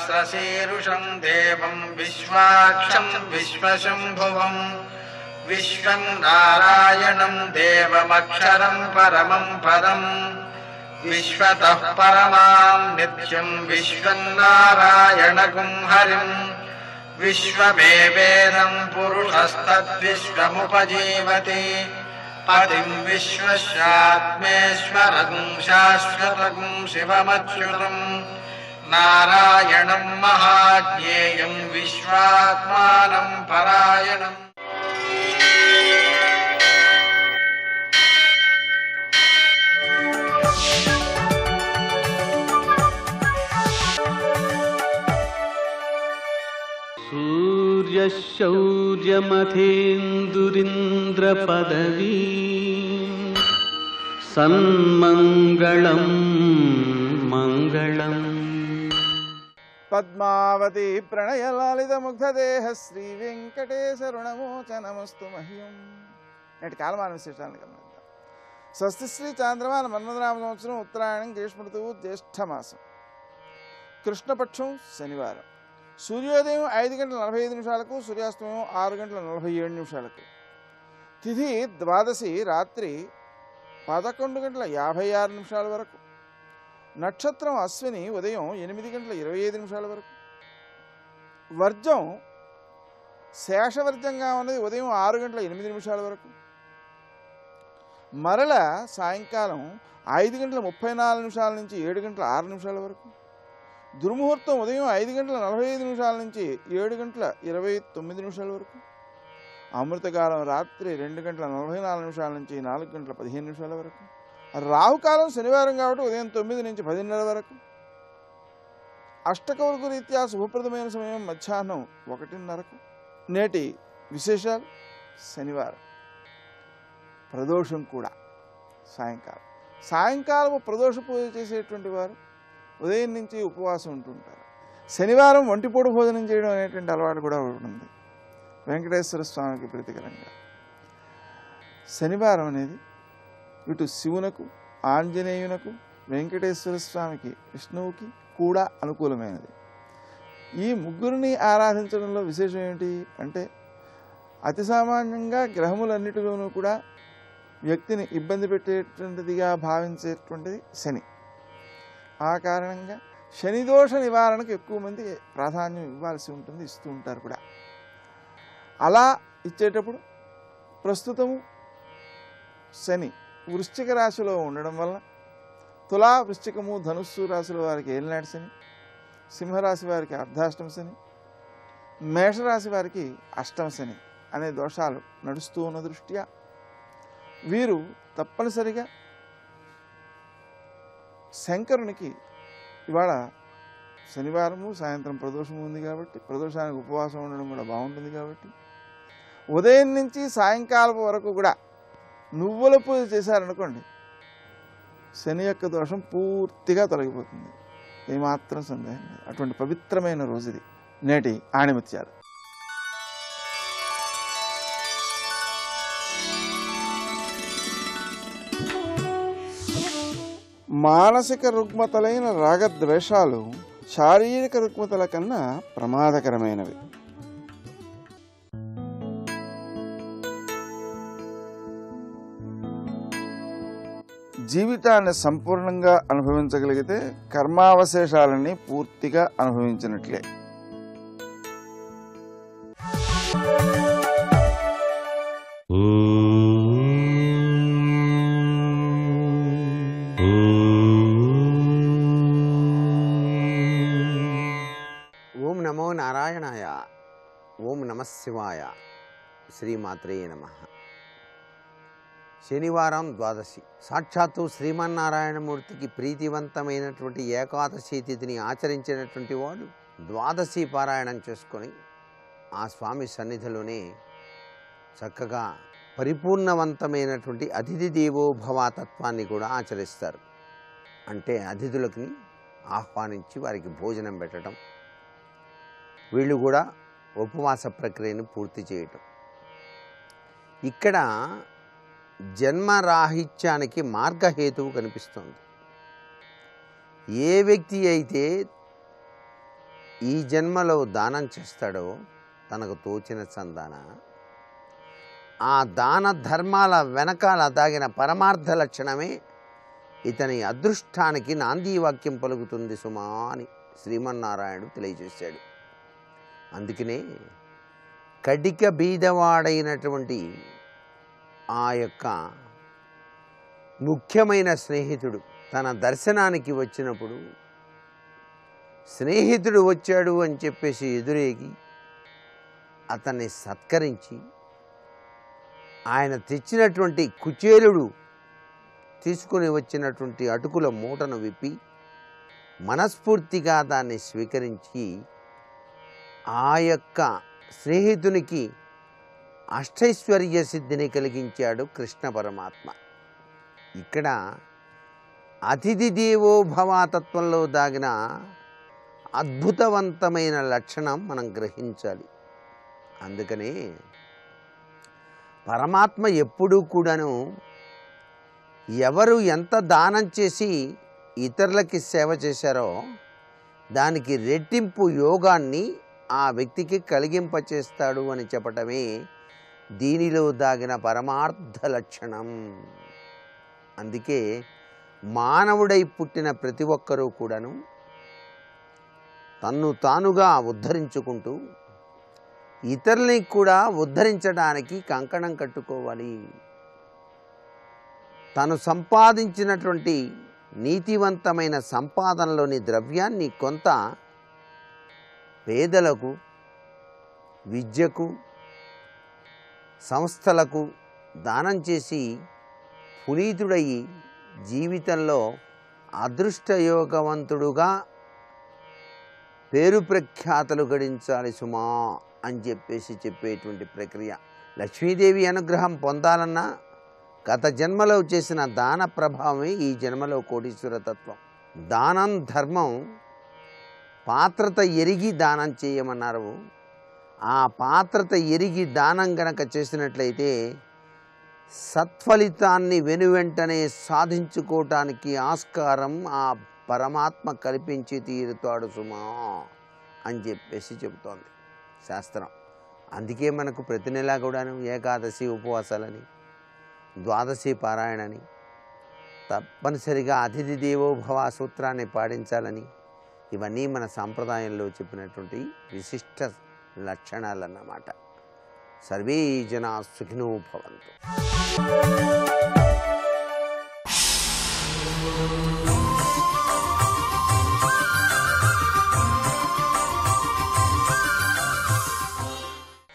सहस्रशीर्षं देवं विश्वाक्षं विश्वशम्भुवं विश्वं नारायणं देवमक्षरं परमं पदं विश्वतः परमां नित्यं विश्वं नारायणगुं हरिं विश्वमेवेदं पुरुषस्तद्विश्वमुपजीवति पतिं विश्वस्यात्मेश्वरं शाश्वतं शिवमच्युतं नारायणं महाज्ञेयं विश्वात्मानं परायणम्। सूर्यशौर्यमथेन्दुरिन्द्रपदवी सन्मङ्गलं मङ्गलम्। పద్మావతి ప్రణయలాలిత ముగ్ధదేహ శ్రీ వెంకటేశరుణమోచనమస్తు మహ్యం. నేటి కాలమాన విశేషాలను గమనిద్దాం. స్వస్తి శ్రీ చాంద్రమాన మన్మథనామ సంవత్సరం ఉత్తరాయణం గ్రీష్మ ఋతువు జ్యేష్ఠమాసం కృష్ణపక్షం శనివారం. సూర్యోదయం 5:45 సూర్యాస్తమయం 6:47. తిథి ద్వాదశి రాత్రి 11:56 వరకు. నక్షత్రం అశ్విని ఉదయం 8:25 వరకు. వర్జం శేషవర్జంగా ఉన్నది ఉదయం 6:08 వరకు. మరల సాయంకాలం 5:34 నుంచి 7:06 వరకు. దుర్ముహూర్తం ఉదయం 5:45 నుంచి 7:29 వరకు. అమృతకాలం రాత్రి 2:44 నుంచి 4:15 వరకు. రాహుకాలం శనివారం కాబట్టి ఉదయం 9 నుంచి 10:30 వరకు. అష్టకౌర్గు రీత్యా శుభప్రదమైన సమయం మధ్యాహ్నం 1:30కు. నేటి విశేషాలు: శనివారం ప్రదోషం కూడా సాయంకాలం ప్రదోష పూజ చేసేటువంటి వారు ఉదయం నుంచి ఉపవాసం ఉంటుంటారు. శనివారం ఒంటిపూట భోజనం చేయడం అనేటువంటి అలవాటు కూడా ఉంటుంది వెంకటేశ్వర స్వామికి ప్రీతికరంగా. శనివారం అనేది ఇటు శివునకు, ఆంజనేయునకు, వెంకటేశ్వర స్వామికి, విష్ణువుకి కూడా అనుకూలమైనది. ఈ ముగ్గురిని ఆరాధించడంలో విశేషం ఏమిటి అంటే, అతి సామాన్యంగా గ్రహములన్నిటిలోనూ కూడా వ్యక్తిని ఇబ్బంది పెట్టేటువంటిదిగా భావించేటువంటిది శని. ఆ కారణంగా శనిదోష నివారణకు ఎక్కువ మంది ప్రాధాన్యం ఇవ్వాల్సి ఉంటుంది, ఇస్తూ ఉంటారు కూడా. అలా ఇచ్చేటప్పుడు ప్రస్తుతము శని వృశ్చిక రాశిలో ఉండడం వల్ల తులా, వృశ్చికము, ధనుస్సు రాశుల వారికి ఏలినాటి శని, సింహరాశి వారికి అర్ధాష్టమ శని, మేషరాశి వారికి అష్టమ శని అనే దోషాలు నడుస్తూ ఉన్న దృష్ట్యా వీరు తప్పనిసరిగా శంకరునికి ఇవాళ శనివారము సాయంత్రం ప్రదోషము ఉంది కాబట్టి, ప్రదోషానికి ఉపవాసం ఉండడం కూడా బాగుంటుంది కాబట్టి, ఉదయం నుంచి సాయంకాలం వరకు కూడా నువ్వుల పూజ చేశారనుకోండి, శని యొక్క దోషం పూర్తిగా తొలగిపోతుంది. ఏమాత్రం సందేహం లేదు. అటువంటి పవిత్రమైన రోజు ఇది. నేటి ఆణిముత్యాలు. మానసిక రుగ్మతలైన రాగద్వేషాలు శారీరక రుగ్మతల కన్నా ప్రమాదకరమైనవి. జీవితాన్ని సంపూర్ణంగా అనుభవించగలిగితే కర్మావశేషాలని పూర్తిగా అనుభవించినట్లే. ఓం నమో నారాయణాయ. ఓం నమః శివాయ. శ్రీమాత్రే నమః. శనివారం ద్వాదశి. సాక్షాత్తు శ్రీమన్నారాయణమూర్తికి ప్రీతివంతమైనటువంటి ఏకాదశి తిథిని ఆచరించినటువంటి వాడు ద్వాదశి పారాయణం చేసుకొని ఆ స్వామి సన్నిధిలోనే చక్కగా పరిపూర్ణవంతమైనటువంటి అతిథి దేవోభవ తత్వాన్ని కూడా ఆచరిస్తారు. అంటే అతిథులకి ఆహ్వానించి వారికి భోజనం పెట్టడం, వీళ్ళు కూడా ఉపవాస ప్రక్రియను పూర్తి చేయటం. ఇక్కడ జన్మరాహిత్యానికి మార్గహేతువు కనిపిస్తుంది. ఏ వ్యక్తి అయితే ఈ జన్మలో దానం చేస్తాడో తనకు తోచిన చందాన, ఆ దాన ధర్మాల వెనకాల దాగిన పరమార్థ లక్షణమే ఇతని అదృష్టానికి నాంది వాక్యం పలుకుతుంది సుమా అని శ్రీమన్నారాయణుడు తెలియజేశాడు. అందుకనే కడిక బీదవాడైనటువంటి ఆ యొక్క ముఖ్యమైన స్నేహితుడు తన దర్శనానికి వచ్చినప్పుడు, స్నేహితుడు వచ్చాడు అని చెప్పేసి ఎదురేగి అతన్ని సత్కరించి, ఆయన తెచ్చినటువంటి కుచేలుడు తీసుకుని వచ్చినటువంటి అటుకుల మూటను విప్పి మనస్ఫూర్తిగా దాన్ని స్వీకరించి ఆ యొక్క స్నేహితునికి అష్టైశ్వర్య సిద్ధిని కలిగించాడు కృష్ణ పరమాత్మ. ఇక్కడ అతిథి దేవో భవ తత్వంలో దాగిన అద్భుతవంతమైన లక్షణం మనం గ్రహించాలి. అందుకనే పరమాత్మ ఎప్పుడూ కూడాను ఎవరు ఎంత దానం చేసి ఇతరులకి సేవ చేశారో దానికి రెట్టింపు యోగాన్ని ఆ వ్యక్తికి కలిగింపచేస్తాడు అని చెప్పటమే దీనిలో దాగిన పరమార్థ లక్షణం. అందుకే మానవుడై పుట్టిన ప్రతి ఒక్కరూ కూడాను తన్ను తానుగా ఉద్ధరించుకుంటూ ఇతరుల్ని కూడా ఉద్ధరించడానికి కంకణం కట్టుకోవాలి. తను సంపాదించినటువంటి నీతివంతమైన సంపాదనలోని ద్రవ్యాన్ని కొంత పేదలకు, విద్యకు, సంస్థలకు దానం చేసి పునీతుడయి జీవితంలో అదృష్టయోగవంతుడుగా పేరు ప్రఖ్యాతలు గడించాలి సుమా అని చెప్పేటువంటి ప్రక్రియ. లక్ష్మీదేవి అనుగ్రహం పొందాలన్నా గత జన్మలో చేసిన దాన ప్రభావమే ఈ జన్మలో కోటీశ్వర తత్వం. దానం ధర్మం పాత్రత ఎరిగి దానం చేయమన్నారు. ఆ పాత్రత ఎరిగి దానం గనక చేసినట్లయితే సత్ఫలితాన్ని వెనువెంటనే సాధించుకోవటానికి ఆస్కారం ఆ పరమాత్మ కల్పించి తీరుతాడు సుమా అని చెప్పేసి చెబుతోంది శాస్త్రం. అందుకే మనకు ప్రతి నెలా కూడాను ఏకాదశి ఉపవాసాలని, ద్వాదశి పారాయణని, తప్పనిసరిగా అతిథి దేవోభవ సూత్రాన్ని పాటించాలని, ఇవన్నీ మన సాంప్రదాయంలో చెప్పినటువంటి విశిష్ట లక్షణాలన్నమాట. సర్వే జనా సుఖినో భవంతు.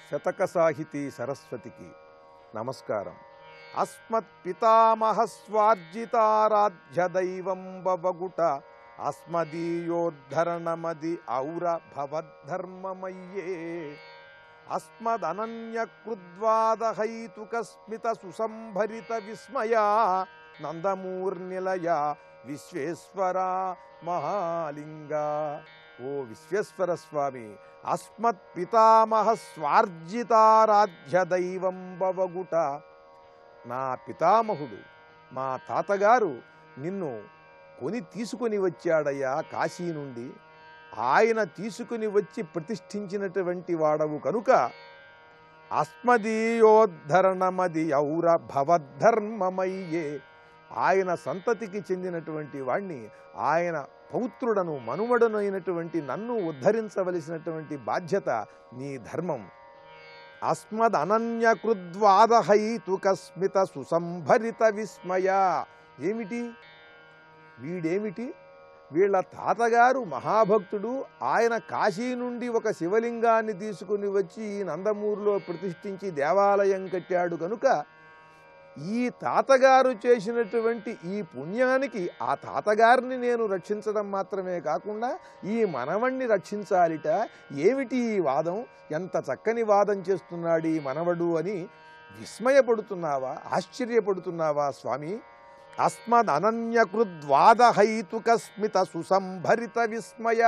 శతక సాహితీ సరస్వతికి నమస్కారం. అస్మత్ పితామహ స్వార్జితారాధ్య దైవం బవగుట అస్మదీయోద్ధరణమది ఔర భవద్ధర్మమయ్యే అస్మదనన్యకృద్వాదహైతుకస్మిత సుసంభరిత విస్మయా నందమూర్నిలయ విశ్వేశ్వర మహాలింగ. ఓ విశ్వేశ్వర స్వామి, అస్మత్ పితామహ స్వార్జితారాధ్య దైవం బవగుట, నా పితామహుడు మా తాతగారు నిన్ను కొని తీసుకొని వచ్చాడయ్యా కాశీ నుండి. ఆయన తీసుకుని వచ్చి ప్రతిష్ఠించినటువంటి వాడవు కనుక అస్మదీయోద్ధరణమది ఔర భవద్ధర్మమయ్యే, ఆయన సంతతికి చెందినటువంటి వాణ్ణి, ఆయన పౌత్రుడను మనుమడనైనటువంటి నన్ను ఉద్ధరించవలసినటువంటి బాధ్యత నీ ధర్మం. అస్మద్ అనన్యకృద్వాదహైతుకస్మిత సుసంభరిత విస్మయ. ఏమిటి వీడేమిటి? వీళ్ళ తాతగారు మహాభక్తుడు, ఆయన కాశీ నుండి ఒక శివలింగాన్ని తీసుకుని వచ్చి ఈ నందమూరులో ప్రతిష్ఠించి దేవాలయం కట్టాడు కనుక ఈ తాతగారు చేసినటువంటి ఈ పుణ్యానికి ఆ తాతగారిని నేను రక్షించడం మాత్రమే కాకుండా ఈ మనవణ్ణి రక్షించాలిట. ఏమిటి ఈ వాదం? ఎంత చక్కని వాదం చేస్తున్నాడు ఈ మనవడు అని విస్మయపడుతున్నావా, ఆశ్చర్యపడుతున్నావా స్వామి? అస్మద్ అనన్యకృద్వాదహైతుకస్మిత సుసంభరిత విస్మయ.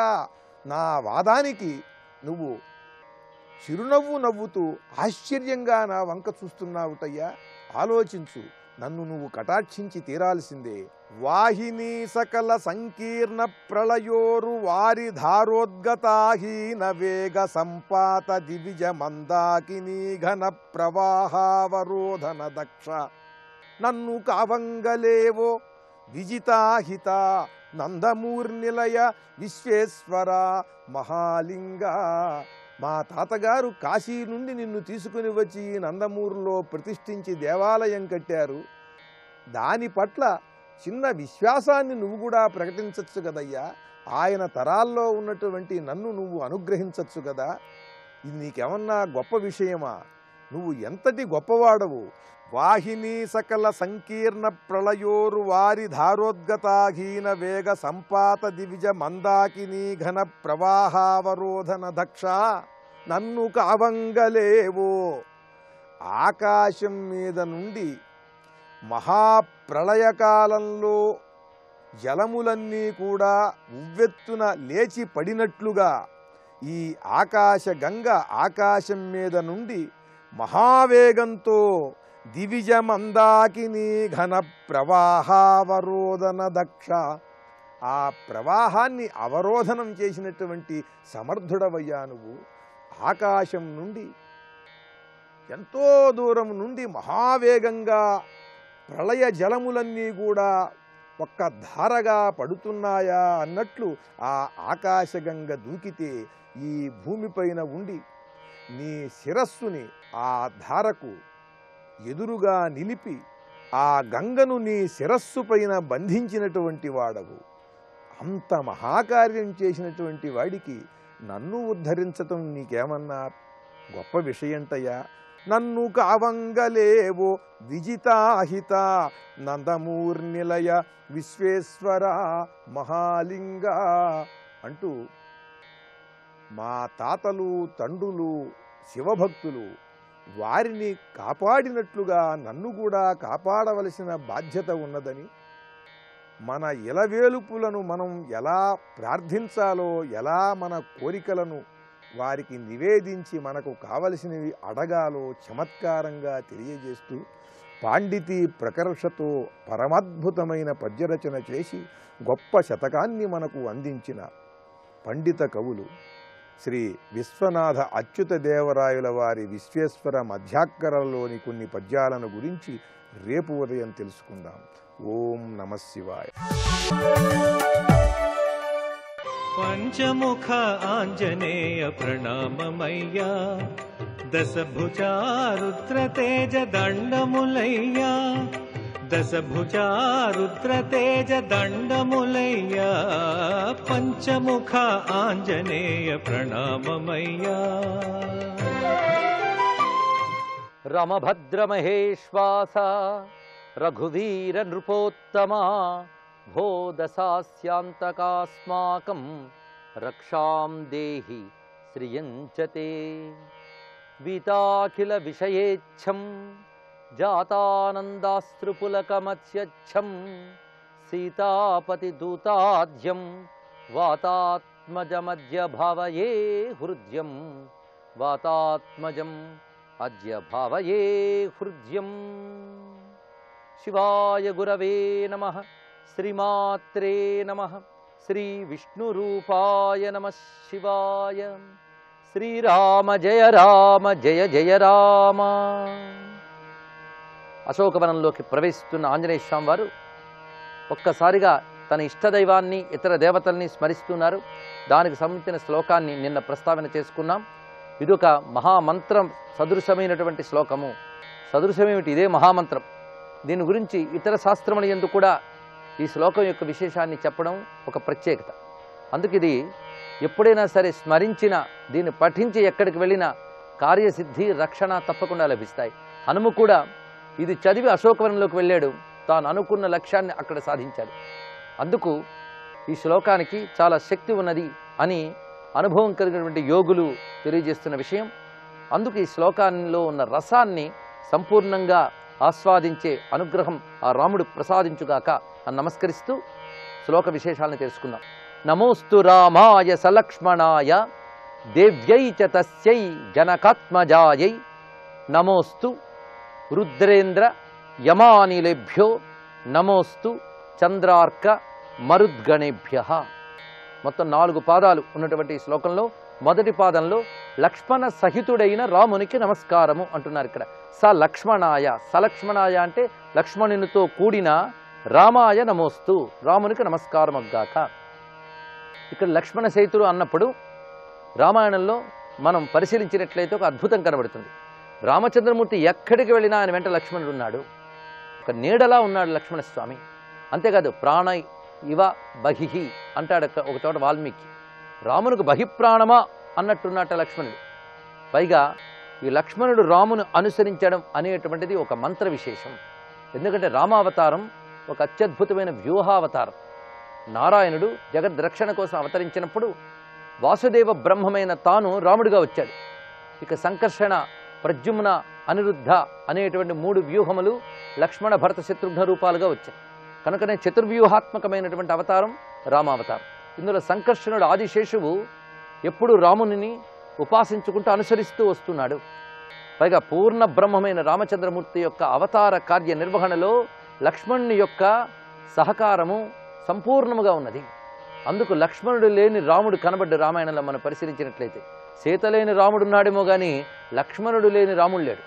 నా వాదానికి నువ్వు చిరునవ్వు నవ్వుతూ ఆశ్చర్యంగా నా వంక చూస్తున్నావుటయ్యా. ఆలోచించు, నన్ను నువ్వు కటాక్షించి తీరాల్సిందే. వాహిని సకల సంకీర్ణ ప్రళయోరు వారి ధారోద్గతాహీన వేగ సంపాత దివిజ మందాకిని ఘన ప్రవాహావరోధన దక్ష నన్ను కావంగలేవో విజితాహిత నందమూర్నిలయ విశ్వేశ్వర మహాలింగ. మా తాతగారు కాశీ నుండి నిన్ను తీసుకుని వచ్చి నందమూరులో ప్రతిష్ఠించి దేవాలయం కట్టారు. దాని పట్ల చిన్న విశ్వాసాన్ని నువ్వు కూడా ప్రకటించవచ్చు కదయ్యా. ఆయన తరాల్లో ఉన్నటువంటి నన్ను నువ్వు అనుగ్రహించవచ్చు కదా. ఇది నీకేమన్నా గొప్ప విషయమా? నువ్వు ఎంతటి గొప్పవాడవు. వాహిని సకల సంకీర్ణ ప్రళయోరు వారి ధారోద్గతాహీన వేగ సంపాత దివిజ మందాకిని ఘన ప్రవాహావరోధన దక్ష నన్ను కావంగలేవో. ఆకాశం మీద నుండి మహాప్రళయకాలంలో జలములన్నీ కూడా ఉవ్వెత్తున లేచి పడినట్లుగా ఈ ఆకాశగంగ ఆకాశం మీద నుండి మహావేగంతో దివిజ మందాకిని ఘన ప్రవాహావరోధన దక్ష ఆ ప్రవాహాన్ని అవరోధనం చేసినటువంటి సమర్థుడవయ్యా నువ్వు. ఆకాశం నుండి ఎంతో దూరం నుండి మహావేగంగా ప్రళయ జలములన్నీ కూడా ఒక్క ధారగా పడుతున్నాయా అన్నట్లు ఆ ఆకాశగంగ దూకితే ఈ భూమిపైన ఉండి నీ శిరస్సుని ఆ ధారకు ఎదురుగా నిలిపి ఆ గంగను నీ శిరస్సు పైన బంధించినటువంటి వాడవు. అంత మహాకార్యం చేసినటువంటి వాడికి నన్ను ఉద్ధరించటం నీకేమన్నా గొప్ప విషయంటయ్యా. నన్ను కావంగలేవో విజితాహిత నందమూర్నిలయ విశ్వేశ్వర మహాలింగ అంటూ మా తాతలు తండ్రులు శివభక్తులు వారిని కాపాడినట్లుగా నన్ను కూడా కాపాడవలసిన బాధ్యత ఉన్నదని, మన ఇలవేలుపులను మనం ఎలా ప్రార్థించాలో, ఎలా మన కోరికలను వారికి నివేదించి మనకు కావలసినవి అడగాలో చమత్కారంగా తెలియజేస్తూ పాండితీ ప్రకర్షతో పరమాద్భుతమైన పద్యరచన చేసి గొప్ప శతకాన్ని మనకు అందించిన పండిత కవులు శ్రీ విశ్వనాథ అచ్యుత దేవరాయల వారి విశ్వేశ్వర మధ్యాక్కరలోని కొన్ని పద్యాలను గురించి రేపు ఉదయం తెలుసుకుందాం. ఓం నమః శివాయ. పంచముఖ ఆంజనేయ ప్రణామమయ్యా, దశభుజా రుద్ర తేజ దండములయ్యా, దశభుజా రుద్ర తేజ దండములయ్యా, పంచముఖ ఆంజనేయ ప్రణామమయ్యా. రమభద్రమహేశ్వాస రఘువీర నృపోత్తమా, భో దశాస్యాంతకాస్మాకం రక్షాం దేహి శ్రియంచతే. వీతాఖిల విషయేచ్ఛం జాతానందాశ్రుపులకమత్స్యచ్ఛం, సీతాపతి దూతాధ్యం వాతాత్మజమద్య భావయే హృద్యం, వాతాత్మజం అద్య భావయే హృద్యం. శివాయ గురవే నమః. శ్రీమాత్రే నమః. శ్రీ విష్ణురూపాయ నమః శివాయ. శ్రీరామ జయ రామ జయ జయ రామ. అశోకవనంలోకి ప్రవేశిస్తున్న ఆంజనేయ స్వామి వారు ఒక్కసారిగా తన ఇష్టదైవాన్ని ఇతర దేవతల్ని స్మరిస్తున్నారు. దానికి సంబంధించిన శ్లోకాన్ని నిన్న ప్రస్తావన చేసుకున్నాం. ఇదొక మహామంత్రం సదృశమైనటువంటి శ్లోకము. సదృశమేమిటి? ఇదే మహామంత్రం. దీని గురించి ఇతర శాస్త్రముల యందు కూడా ఈ శ్లోకం యొక్క విశేషాన్ని చెప్పడం ఒక ప్రత్యేకత. అందుకు ఇది ఎప్పుడైనా సరే స్మరించిన, దీన్ని పఠించి ఎక్కడికి వెళ్ళినా కార్యసిద్ధి రక్షణ తప్పకుండా లభిస్తాయి. హనుమ కూడా ఇది చదివి అశోకవనంలోకి వెళ్ళాడు, తాను అనుకున్న లక్ష్యాన్ని అక్కడ సాధించాడు. అందుకు ఈ శ్లోకానికి చాలా శక్తి ఉన్నది అని అనుభవం కలిగినటువంటి యోగులు తెలియజేస్తున్న విషయం. అందుకు ఈ శ్లోకాల్లో ఉన్న రసాన్ని సంపూర్ణంగా ఆస్వాదించే అనుగ్రహం ఆ రాముడు ప్రసాదించుగాక అని నమస్కరిస్తూ శ్లోక విశేషాలను తెలుసుకుందాం. నమోస్తు రామాయ సలక్ష్మణాయ దేవ్యై చ తస్యై జనకాత్మజాయై, నమోస్తు రుద్రేంద్ర యమానిలేభ్యో నమోస్తు చంద్రార్క మరుద్గణేభ్య. మొత్తం 4 పాదాలు ఉన్నటువంటి ఈ శ్లోకంలో మొదటి పాదంలో లక్ష్మణ సహితుడైన రామునికి నమస్కారము అంటున్నారు. ఇక్కడ సలక్ష్మణాయ, సలక్ష్మణాయ అంటే లక్ష్మణునితో కూడిన రామాయ నమోస్తు, రామునికి నమస్కారం అగ్గాక. ఇక్కడ లక్ష్మణ సహితుడు అన్నప్పుడు రామాయణంలో మనం పరిశీలించినట్లయితే ఒక అద్భుతం కనబడుతుంది. రామచంద్రమూర్తి ఎక్కడికి వెళ్ళినా ఆయన వెంట లక్ష్మణుడు ఉన్నాడు, ఒక నీడలా ఉన్నాడు లక్ష్మణస్వామి. అంతేకాదు ప్రాణ ఇవ బహిహి అంటాడు ఒక చోట వాల్మీకి. రామునికి బహిప్రాణమా అన్నట్టున్నట్ట లక్ష్మణుడు. పైగా ఈ లక్ష్మణుడు రామును అనుసరించడం అనేటువంటిది ఒక మంత్ర విశేషం. ఎందుకంటే రామావతారం ఒక అత్యద్భుతమైన వ్యూహావతారం. నారాయణుడు జగద్రక్షణ కోసం అవతరించినప్పుడు వాసుదేవ బ్రహ్మమైన తాను రాముడిగా వచ్చాడు. ఇక సంకర్షణ, ప్రద్యుమ్న, అనిరుద్ధ అనేటువంటి 3 వ్యూహములు లక్ష్మణ భరత శత్రుఘ్న రూపాలుగా వచ్చాయి. కనుకనే చతుర్వ్యూహాత్మకమైనటువంటి అవతారం రామావతారం. ఇందులో సంకర్షణుడు ఆదిశేషువు ఎప్పుడు రాముని ఉపాసించుకుంటూ అనుసరిస్తూ వస్తున్నాడు. పైగా పూర్ణ బ్రహ్మమైన రామచంద్రమూర్తి యొక్క అవతార కార్య నిర్వహణలో లక్ష్మణుని యొక్క సహకారము సంపూర్ణముగా ఉన్నది. అందుకు లక్ష్మణుడు లేని రాముడు కనబడ్డ రామాయణంలో మనం పరిశీలించినట్లయితే సీత లేని రాముడున్నాడేమో కానీ లక్ష్మణుడు లేని రాముడు లేడు.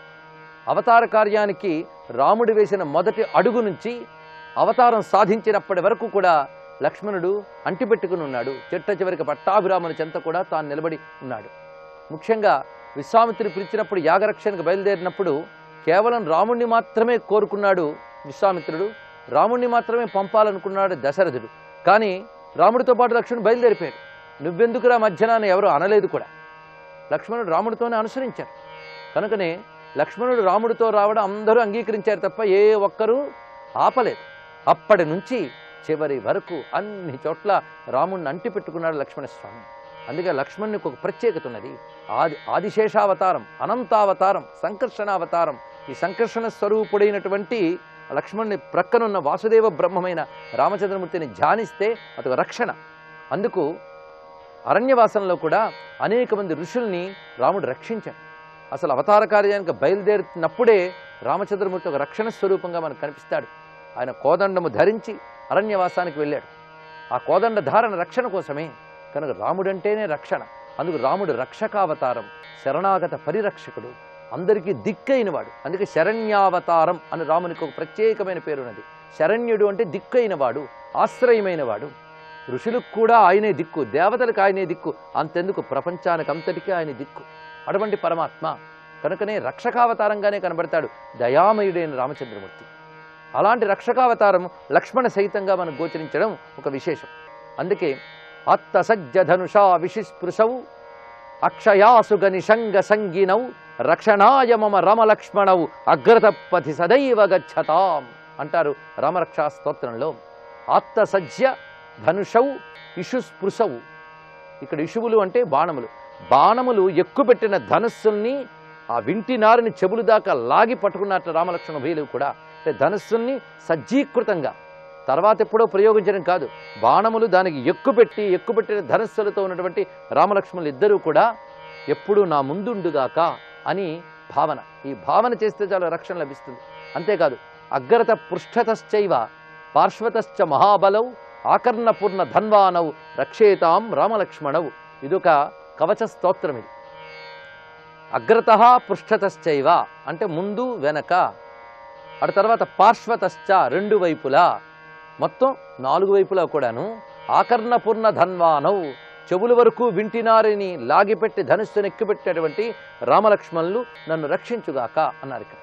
అవతార కార్యానికి రాముడు వేసిన మొదటి అడుగు నుంచి అవతారం సాధించినప్పటి వరకు కూడా లక్ష్మణుడు అంటిపెట్టుకుని ఉన్నాడు. చిట్ట చివరికి పట్టాభిరాముని చెంత కూడా తాను నిలబడి ఉన్నాడు. ముఖ్యంగా విశ్వామిత్రుడు పిలిచినప్పుడు యాగరక్షణకు బయలుదేరినప్పుడు కేవలం రాముణ్ణి మాత్రమే కోరుకున్నాడు విశ్వామిత్రుడు, రాముణ్ణి మాత్రమే పంపాలనుకున్నాడు దశరథుడు. కానీ రాముడితో పాటు లక్ష్మణుడు బయలుదేరిపోయాడు. నువ్వెందుకురా మధ్యనాన్ని ఎవరు అనలేదు కూడా. లక్ష్మణుడు రాముడితోనే అనుసరించారు. కనుకనే లక్ష్మణుడు రాముడితో రావడం అందరూ అంగీకరించారు తప్ప ఏ ఒక్కరూ ఆపలేదు. అప్పటి నుంచి చివరి వరకు అన్ని చోట్ల రాముడిని అంటిపెట్టుకున్నాడు లక్ష్మణస్వామి. అందుకే లక్ష్మణునికి ఒక ప్రత్యేకత ఉన్నది. ఆదిశేషావతారం, అనంతావతారం, సంకర్షణావతారం. ఈ సంకర్షణ స్వరూపుడైనటువంటి లక్ష్మణుని ప్రక్కనున్న వాసుదేవ బ్రహ్మమైన రామచంద్రమూర్తిని ధ్యానిస్తే అదొక రక్షణ. అందుకు అరణ్యవాసంలో కూడా అనేక మంది ఋషుల్ని రాముడు రక్షించాడు. అసలు అవతార కార్యానికి బయలుదేరినప్పుడే రామచంద్రమూర్తి ఒక రక్షణ స్వరూపంగా మనకు కనిపిస్తాడు. ఆయన కోదండము ధరించి అరణ్యవాసానికి వెళ్ళాడు. ఆ కోదండ ధారణ రక్షణ కోసమే. కనుక రాముడంటేనే రక్షణ. అందుకు రాముడు రక్షకావతారం, శరణాగత పరిరక్షకుడు, అందరికీ దిక్కైనవాడు. అందుకే శరణ్యావతారం అని రామునికి ఒక ప్రత్యేకమైన పేరున్నది. శరణ్యుడు అంటే దిక్కైనవాడు, ఆశ్రయమైనవాడు. ఋషులకు కూడా ఆయనే దిక్కు, దేవతలకు ఆయనే దిక్కు, అంతెందుకు ప్రపంచానికి అంతటికీ ఆయన దిక్కు. అటువంటి పరమాత్మ కనుకనే రక్షకావతారంగానే కనబడతాడు దయామయుడైన రామచంద్రమూర్తి. అలాంటి రక్షకావతారం లక్ష్మణ సహితంగా మనకు గోచరించడం ఒక విశేషం. అందుకే అత్త సజ్జధనుషా విశిస్పృశౌ అక్షయాసుగ నిషంగ సంగినౌ రక్షణాయ మమ రమలక్ష్మణౌ అగ్రతపథి సదైవ గచ్చతాం అంటారు రామరక్షా స్తోత్రంలో. ఆత్త సజ్జ ధనుషౌ ఇషుస్పృశౌ. ఇక్కడ ఇషువులు అంటే బాణములు. బాణములు ఎక్కుపెట్టిన ధనుస్సుల్ని ఆ వింటి నారిని చెవులు దాకా లాగి పట్టుకున్నట్టు రామలక్ష్మణ ఉభయులు కూడా. అంటే ధనుస్సుల్ని సజ్జీకృతంగా తర్వాత ఎప్పుడో ప్రయోగించడం కాదు, బాణములు దానికి ఎక్కుపెట్టిన ధనుస్సులతో ఉన్నటువంటి రామలక్ష్మణులు ఇద్దరూ కూడా ఎప్పుడూ నా ముందుండుగాక అని భావన. ఈ భావన చేస్తే చాలా రక్షణ లభిస్తుంది. అంతేకాదు అగ్రత పృష్ఠతశ్చైవ పార్శ్వతశ్చ మహాబలౌ ఆకర్ణపూర్ణ ధన్వానౌ రక్షేతాం రామలక్ష్మణౌ. ఇదొక కవచ స్తోత్రం. ఇది అగ్రత పృష్ఠతశ్చైవ అంటే ముందు వెనక, అటు తర్వాత పార్శ్వతశ్చ రెండు వైపులా, మొత్తం 4 వైపులా కూడాను ఆకర్ణపూర్ణ ధన్వానౌ చెవుల వరకు వింటినారిని లాగిపెట్టి ధనుస్సును ఎక్కుపెట్టేటువంటి రామలక్ష్మణులు నన్ను రక్షించుగాక అన్నారు ఇక్కడ.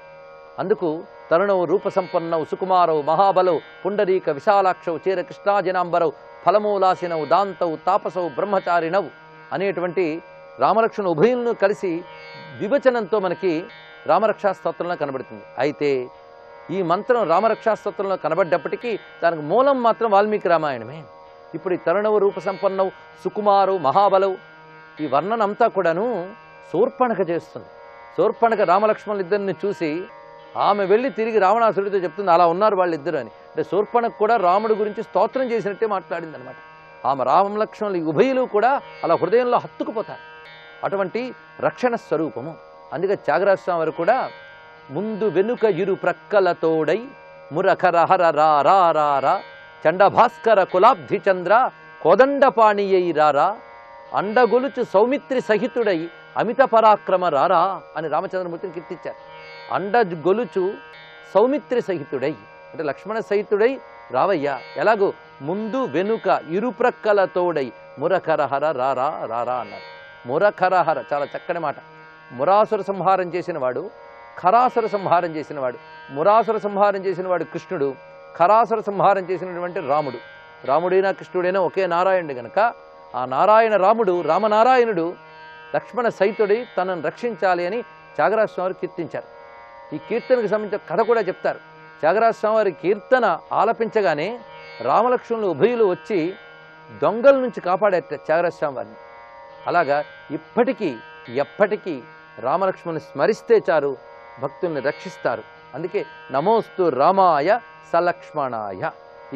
అందుకు తరుణౌ రూపసంపన్నౌ సుకుమారౌ మహాబలౌ పుండరీక విశాలాక్షౌ చీర కృష్ణాజనాంబరౌ ఫలమూలాసినౌ దాంతౌ తాపసౌ బ్రహ్మచారిణౌ అనేటువంటి రామలక్ష్మణ ఉభయులను కలిసి వివచనంతో మనకి రామరక్షా స్తోత్రంలో కనబడుతుంది. అయితే ఈ మంత్రం రామరక్షా స్తోత్రంలో కనబడ్డప్పటికీ దానికి మూలం మాత్రం వాల్మీకి రామాయణమే. ఇప్పుడు ఈ తరుణవు రూపసంపన్నవు సుకుమారు మహాబలవు ఈ వర్ణన అంతా కూడాను శూర్పణఖ చేస్తుంది. శూర్పణఖ రామలక్ష్మణులు ఇద్దరిని చూసి ఆమె వెళ్ళి తిరిగి రావణాసుడితో చెప్తుంది అలా ఉన్నారు వాళ్ళిద్దరు అని. అంటే శూర్పణఖ కూడా రాముడి గురించి స్తోత్రం చేసినట్టే మాట్లాడింది అనమాట. ఆమె రామలక్ష్మణులు ఉభయులు కూడా అలా హృదయంలో హత్తుకుపోతారు. అటువంటి రక్షణ స్వరూపము. అందుకే త్యాగరాజస్వామి వారు కూడా ముందు వెనుక ఇరు ప్రక్కలతోడై మురఖరహర రారా చండభాస్కర కులాబ్ధి చంద్ర కోదండపాణియై రారా అండగొలుచు సౌమిత్రి సహితుడై అమిత పరాక్రమ రారా అని రామచంద్రమూర్తిని కీర్తించారు. అండగొలుచు సౌమిత్రి సహితుడై అంటే లక్ష్మణ సహితుడై రావయ్యా. ఎలాగో ముందు వెనుక ఇరుప్రక్కలతోడై మురఖరహర రారా అన్నారు. మురఖరహర చాలా చక్కని మాట. మురాసుర సంహారం చేసినవాడు, ఖరాసుర సంహారం చేసినవాడు. మురాసుర సంహారం చేసినవాడు కృష్ణుడు, ఖరాసుర సంహారం చేసినటువంటి రాముడు. రాముడైనా కృష్ణుడైనా ఒకే నారాయణుడు గనక ఆ నారాయణ రాముడు రామనారాయణుడు లక్ష్మణ సైతుడి తనను రక్షించాలి అని త్యాగరాజ స్వామి వారు కీర్తించారు. ఈ కీర్తనకు సంబంధించిన కథ కూడా చెప్తారు. త్యాగరాజ స్వామి వారి కీర్తన ఆలపించగానే రామలక్ష్మణులు ఉభయులు వచ్చి దొంగల నుంచి కాపాడేట త్యాగరాజ స్వామి వారిని. అలాగా ఇప్పటికీ ఎప్పటికీ రామలక్ష్మణుని స్మరిస్తే చారు భక్తుల్ని రక్షిస్తారు. అందుకే నమోస్తు రామాయ సలక్ష్మణాయ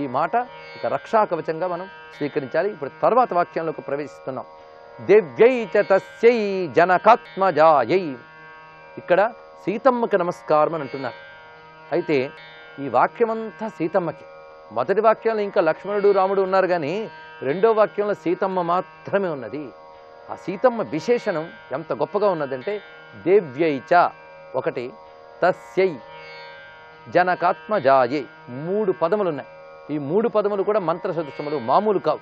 ఈ మాట ఇక రక్షా కవచంగా మనం స్వీకరించాలి. ఇప్పుడు తర్వాత వాక్యంలోకి ప్రవేశిస్తున్నాం. దేవ్యై చ తస్యై జనకాత్మజాయై. ఇక్కడ సీతమ్మకి నమస్కారం అని అంటున్నారు. అయితే ఈ వాక్యమంతా సీతమ్మకి. మొదటి వాక్యంలో ఇంకా లక్ష్మణుడు రాముడు ఉన్నారు, కానీ రెండో వాక్యంలో సీతమ్మ మాత్రమే ఉన్నది. ఆ సీతమ్మ విశేషణం ఎంత గొప్పగా ఉన్నదంటే దేవ్యై చ ఒకటి, తస్యై జనకాత్మజాయై 3 పదములు ఉన్నాయి. ఈ 3 పదములు కూడా మంత్ర సదృశములు, మామూలు కావు.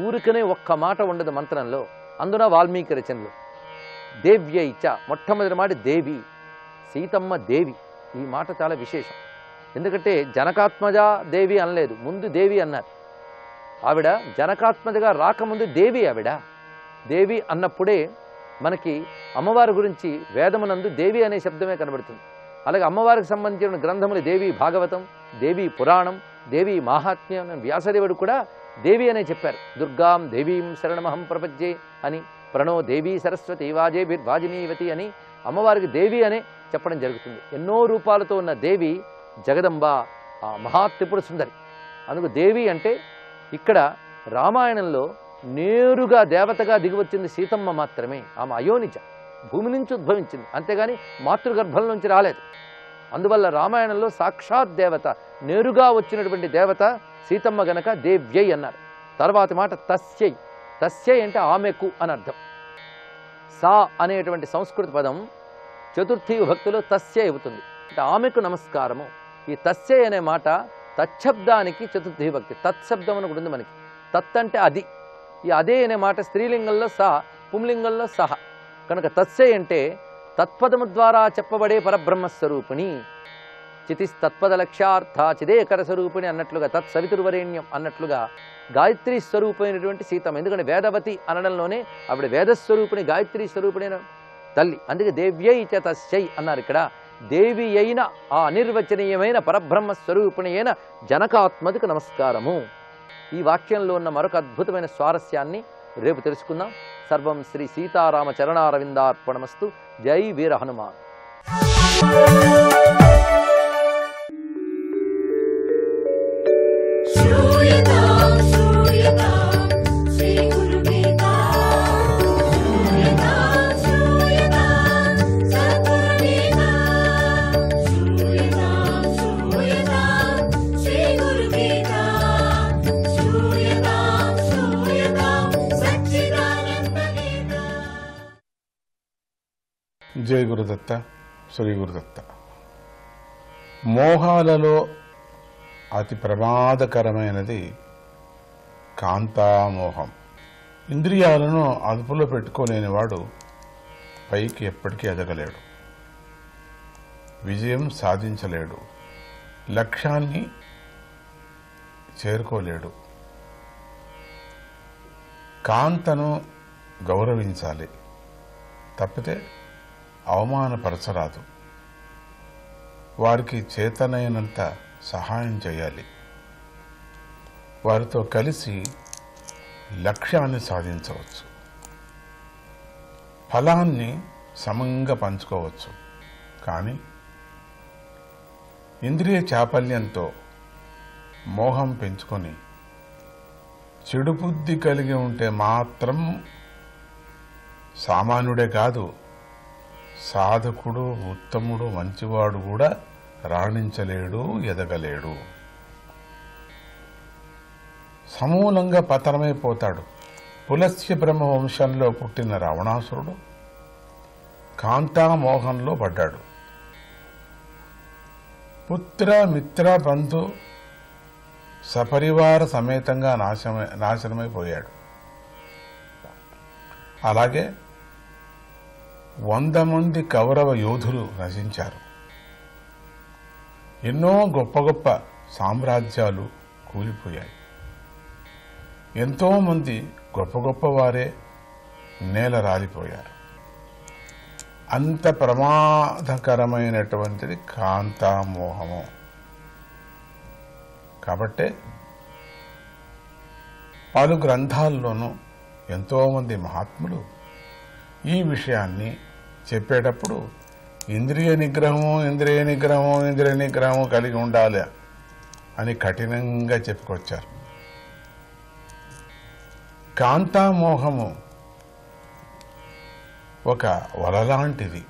ఊరికనే ఒక్క మాట ఉండదు మంత్రంలో, అందున వాల్మీకి రచనలో. దేవ్యై చ మొట్టమొదటి మాట దేవి, సీతమ్మ దేవి. ఈ మాట చాలా విశేషం. ఎందుకంటే జనకాత్మజ దేవి అనలేదు, ముందు దేవి అన్నారు. ఆవిడ జనకాత్మజగా రాకముందు దేవి. ఆవిడ దేవి అన్నప్పుడే మనకి అమ్మవారి గురించి వేదమునందు దేవి అనే శబ్దమే కనబడుతుంది. అలాగే అమ్మవారికి సంబంధించిన గ్రంథములు దేవి భాగవతం, దేవి పురాణం, దేవి మాహాత్మ్యం. వ్యాసదేవుడు కూడా దేవి అనే చెప్పారు. దుర్గాం దేవీం శరణమహం ప్రపజ్యే అని, ప్రణో దేవీ సరస్వతి వాజినీవతి అని అమ్మవారికి దేవి అనే చెప్పడం జరుగుతుంది. ఎన్నో రూపాలతో ఉన్న దేవి జగదంబ, ఆ మహాత్రిపుర సుందరి. అందుకు దేవి అంటే ఇక్కడ రామాయణంలో నేరుగా దేవతగా దిగివచ్చింది సీతమ్మ మాత్రమే. ఆమె అయోనిజ, భూమి నుంచి ఉద్భవించింది, అంతేగాని మాతృగర్భం నుంచి రాలేదు. అందువల్ల రామాయణంలో సాక్షాత్ దేవత, నేరుగా వచ్చినటువంటి దేవత సీతమ్మ గనక దేవ్యై అన్నారు. తర్వాతి మాట తస్యై. తస్యై అంటే ఆమెకు అని అర్థం. సా అనేటువంటి సంస్కృత పదం చతుర్థి విభక్తిలో తస్యై అవుతుంది, అంటే ఆమెకు నమస్కారము. ఈ తస్యై అనే మాట తచ్చబ్దానికి చతుర్థి విభక్తి. తత్శబ్దం అని కూడా ఉంది మనకి. తత్ అంటే అది. ఈ అదే అనే మాట స్త్రీలింగంలో సా, పుంలింగంలో సహ కనుక తస్యై అంటే తత్పదము ద్వారా చెప్పబడే పరబ్రహ్మస్వరూపిణి. చితిస్తత్పద లక్ష్యార్థ చిదేకర స్వరూపిణి అన్నట్లుగా, తత్సవితుర్వరేణ్యం అన్నట్లుగా గాయత్రీ స్వరూపమైనటువంటి సీతమ్మ. ఎందుకంటే వేదవతి అనడంలోనే ఆవిడ వేదస్వరూపిణి, గాయత్రీ స్వరూపిణి తల్లి. అందుకే దేవ్యై చ తస్యై అన్నారు. ఇక్కడ దేవి అయిన ఆ అనిర్వచనీయమైన పరబ్రహ్మ స్వరూపిణి అయిన జనకాత్మకు నమస్కారము. ఈ వాక్యంలో ఉన్న మరొక అద్భుతమైన స్వారస్యాన్ని రేపు తెలుసుకుందాం. సర్వం శ్రీ సీతారామ చరణారవిందార్పణమస్తు. జై వీర హనుమాన్. జై గురుదత్త, శ్రీ గురుదత్త. మోహాలలో అతి ప్రమాదకరమైనది కాంతామోహం. ఇంద్రియాలను అదుపులో పెట్టుకోలేనివాడు పైకి ఎప్పటికీ ఎదగలేడు, విజయం సాధించలేడు, లక్ష్యాన్ని చేరుకోలేడు. కాంతను గౌరవించాలి, తప్పితే అవమానపరచరాదు. వారికి చేతనైనంత సహాయం చేయాలి. వారితో కలిసి లక్ష్యాన్ని సాధించవచ్చు, ఫలాన్ని సమంగా పంచుకోవచ్చు. కానీ ఇంద్రియ చాపల్యంతో మోహం పెంచుకొని చెడు బుద్ధి కలిగి ఉంటే మాత్రం సామాన్యుడే కాదు, సాధకుడు ఉత్తముడు మంచివాడు కూడా రాణించలేడు, ఎదగలేడు. సమూలంగా పతనమైపోతాడు. పులస్య బ్రహ్మవంశంలో పుట్టిన రావణాసురుడు కాంతామోహంలో పడ్డాడు. పుత్ర మిత్ర బంధు సపరివార సమేతంగా నాశనమైపోయాడు. అలాగే 100 మంది కౌరవ యోధులు నశించారు. ఎన్నో గొప్ప గొప్ప సామ్రాజ్యాలు కూలిపోయాయి. ఎంతో మంది గొప్ప గొప్ప వారే నేల రాలిపోయారు. అంత ప్రమాదకరమైనటువంటిది కాంతామోహము. కాబట్టే పలు గ్రంథాల్లోనూ ఎంతోమంది మహాత్ములు ఈ విషయాన్ని చెప్పేటప్పుడు ఇంద్రియ నిగ్రహము కలిగి ఉండాలి అని కఠినంగా చెప్పుకొచ్చారు. కాంతామోహము ఒక వలలాంటిది.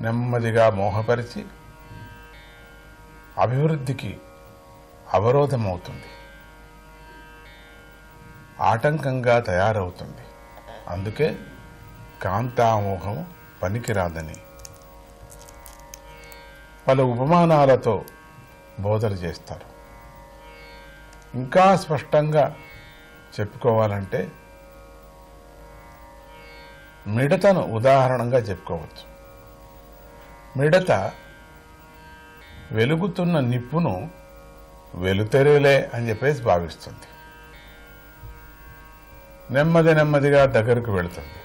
నెమ్మదిగా మోహపరిచి అభివృద్ధికి అవరోధమవుతుంది, ఆటంకంగా తయారవుతుంది. అందుకే కాంతామోహం పనికిరాదని పలు ఉపమానాలతో బోధన చేస్తారు. ఇంకా స్పష్టంగా చెప్పుకోవాలంటే మిడతను ఉదాహరణగా చెప్పుకోవచ్చు. మిడత వెలుగుతున్న నిప్పును వెలుతెరలే అని చెప్పేసి భావిస్తుంది. నెమ్మదిగా దగ్గరకు వెళుతుంది.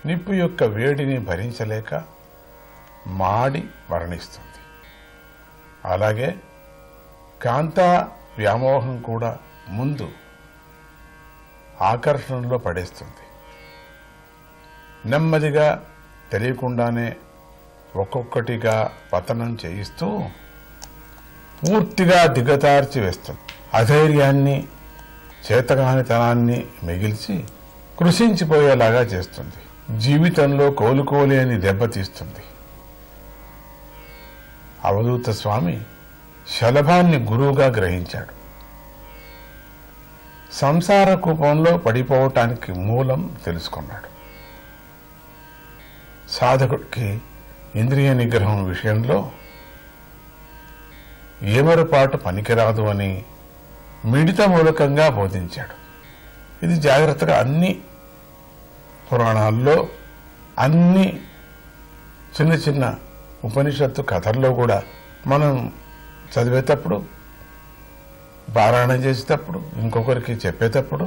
నిప్పు యొక్క వేడిని భరించలేక మాడి మరణిస్తుంది. అలాగే కాంతా వ్యామోహం కూడా ముందు ఆకర్షణలో పడేస్తుంది. నెమ్మదిగా తెలియకుండానే ఒక్కొక్కటిగా పతనం చేయిస్తూ పూర్తిగా దిగతార్చి వేస్తుంది. అధైర్యాన్ని, చేతగానితనాన్ని మిగిల్చి కృషించిపోయేలాగా చేస్తుంది. జీవితంలో కోలుకోలేని దెబ్బతీస్తుంది. అవధూత స్వామి శలభాన్ని గురువుగా గ్రహించాడు. సంసార కూపంలో పడిపోవటానికి మూలం తెలుసుకున్నాడు. సాధకుడికి ఇంద్రియ నిగ్రహం విషయంలో ఏమరపాటు పనికిరాదు అని మిడిత మూలకంగా బోధించాడు. ఇది జాగ్రత్తగా అన్ని పురాణాల్లో, అన్ని చిన్న చిన్న ఉపనిషత్తు కథల్లో కూడా మనం చదివేటప్పుడు, పారాయణం చేసేటప్పుడు, ఇంకొకరికి చెప్పేటప్పుడు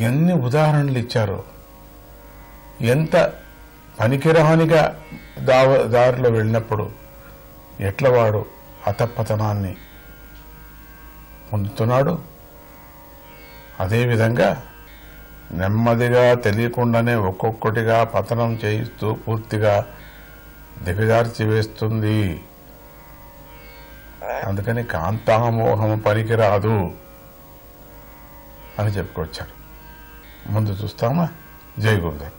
ఎన్ని ఉదాహరణలు ఇచ్చారో, ఎంత పనికిరానిగా దారిలో వెళ్ళినప్పుడు ఎట్లా వాడు అతపతనాన్ని పొందుతున్నాడు. అదేవిధంగా నెమ్మదిగా తెలియకుండానే ఒక్కొక్కటిగా పతనం చేయిస్తూ పూర్తిగా దిగజార్చి వేస్తుంది. అందుకని కాంతామోహం పనికిరాదు అని చెప్పుకొచ్చారు. ముందు చూస్తామా? జై గురుదేవ్.